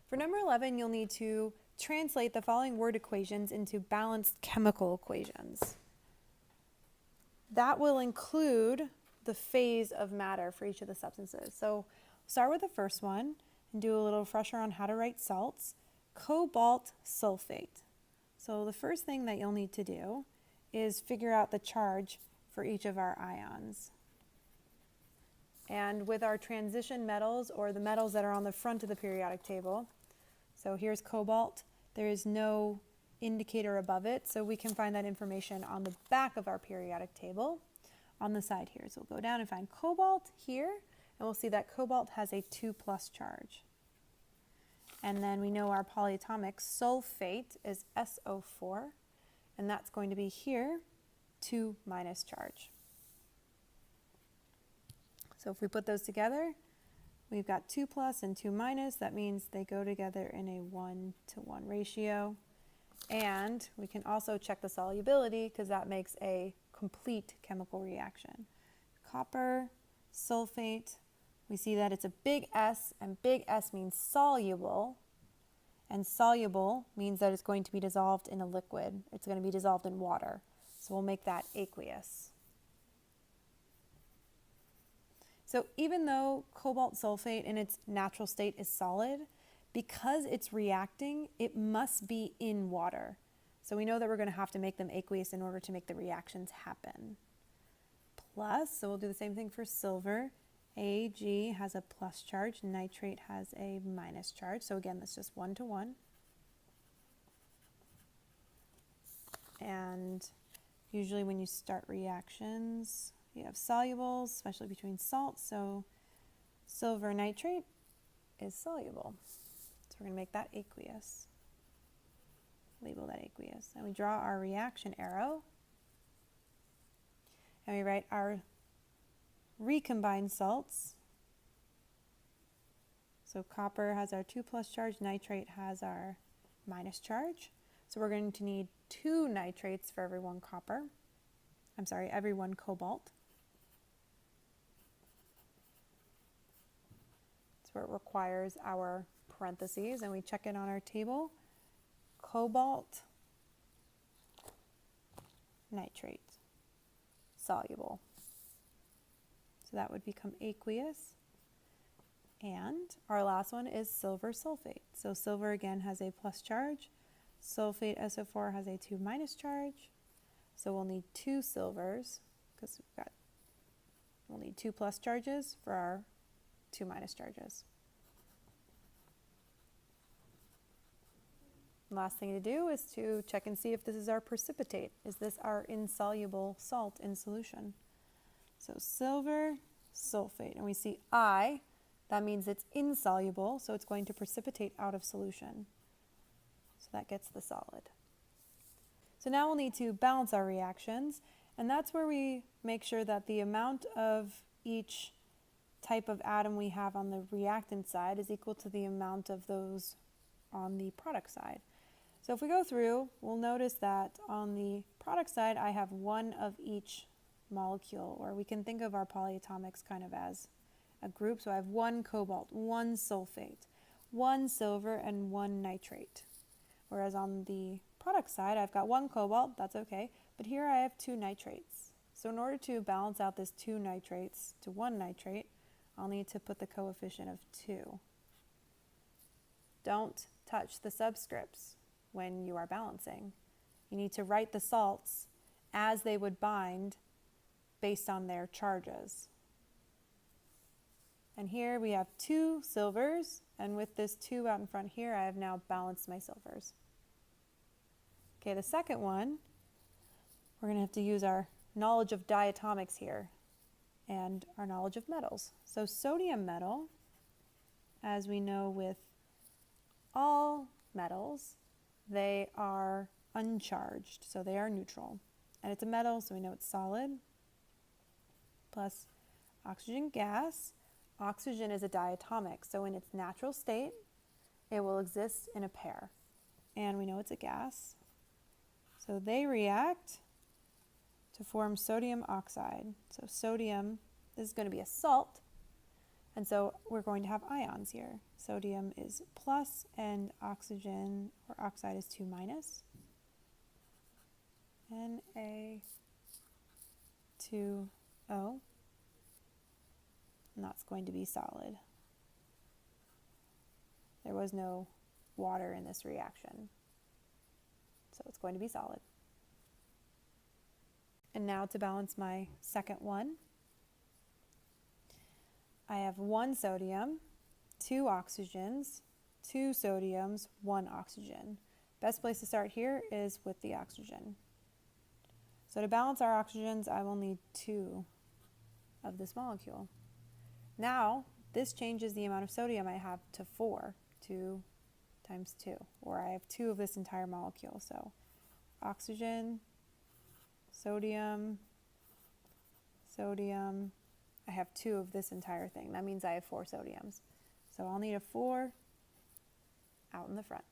For number 11, you'll need to translate the following word equations into balanced chemical equations. That will include the phase of matter for each of the substances. So start with the first one and do a little refresher on how to write salts. Cobalt sulfate. So the first thing that you'll need to do is figure out the charge for each of our ions. And with our transition metals, or the metals that are on the front of the periodic table, so here's cobalt, there is no indicator above it, so we can find that information on the back of our periodic table on the side here. So we'll go down and find cobalt here, and we'll see that cobalt has a 2+ charge. And then we know our polyatomic sulfate is SO4, and that's going to be here, 2- charge. So if we put those together, we've got 2+ and 2-. That means they go together in a 1-to-1 ratio. And we can also check the solubility because that makes a complete chemical reaction. Copper sulfate, we see that it's a big S, and big S means soluble. And soluble means that it's going to be dissolved in a liquid. It's going to be dissolved in water. So we'll make that aqueous. So even though cobalt sulfate in its natural state is solid, because it's reacting, it must be in water. So we know that we're going to have to make them aqueous in order to make the reactions happen. Plus, so we'll do the same thing for silver. Ag has a plus charge, nitrate has a minus charge. So again, that's just 1-to-1. And usually when you start reactions, you have solubles, especially between salts. So silver nitrate is soluble. So we're going to make that aqueous. Label that aqueous. And we draw our reaction arrow. And we write our recombined salts. So copper has our 2+ charge, nitrate has our minus charge. So we're going to need 2 nitrates for every 1 copper. Every 1 cobalt. That's where it requires our parentheses, and we check it on our table. Cobalt nitrate, soluble. So that would become aqueous. And our last one is silver sulfate. So silver again has a plus charge. Sulfate SO4 has a 2- charge. So we'll need 2 silvers because we'll need 2+ charges for our 2- charges. Last thing to do is to check and see if this is our precipitate. Is this our insoluble salt in solution? So silver sulfate, and we see I, that means it's insoluble, so it's going to precipitate out of solution. So that gets the solid. So now we'll need to balance our reactions, and that's where we make sure that the amount of each type of atom we have on the reactant side is equal to the amount of those on the product side. So if we go through, we'll notice that on the product side, I have 1 of each molecule, or we can think of our polyatomics kind of as a group. So I have 1 cobalt, 1 sulfate, 1 silver, and 1 nitrate. Whereas on the product side, I've got 1 cobalt, that's okay, but here I have 2 nitrates. So in order to balance out this 2 nitrates to 1 nitrate, I'll need to put the coefficient of 2. Don't touch the subscripts when you are balancing. You need to write the salts as they would bind based on their charges. And here we have 2 silvers, and with this 2 out in front here, I have now balanced my silvers. Okay, the second one, we're going to have to use our knowledge of diatomics here and our knowledge of metals. So sodium metal, as we know with all metals, they are uncharged, so they are neutral. And it's a metal, so we know it's solid. Plus oxygen gas. Oxygen is a diatomic, so in its natural state, it will exist in a pair. And we know it's a gas. So they react to form sodium oxide. So sodium, this is going to be a salt, And so we're going to have ions here. Sodium is plus and oxygen or oxide is 2 minus. Na2O, and that's going to be solid. There was no water in this reaction, so it's going to be solid. And now to balance my second one, I have 1 sodium, 2 oxygens, 2 sodiums, 1 oxygen. Best place to start here is with the oxygen. So to balance our oxygens, I will need 2 of this molecule. Now, this changes the amount of sodium I have to 4, 2 times 2, or I have 2 of this entire molecule. So oxygen, sodium, sodium, I have 2 of this entire thing. That means I have 4 sodiums. So I'll need a 4 out in the front.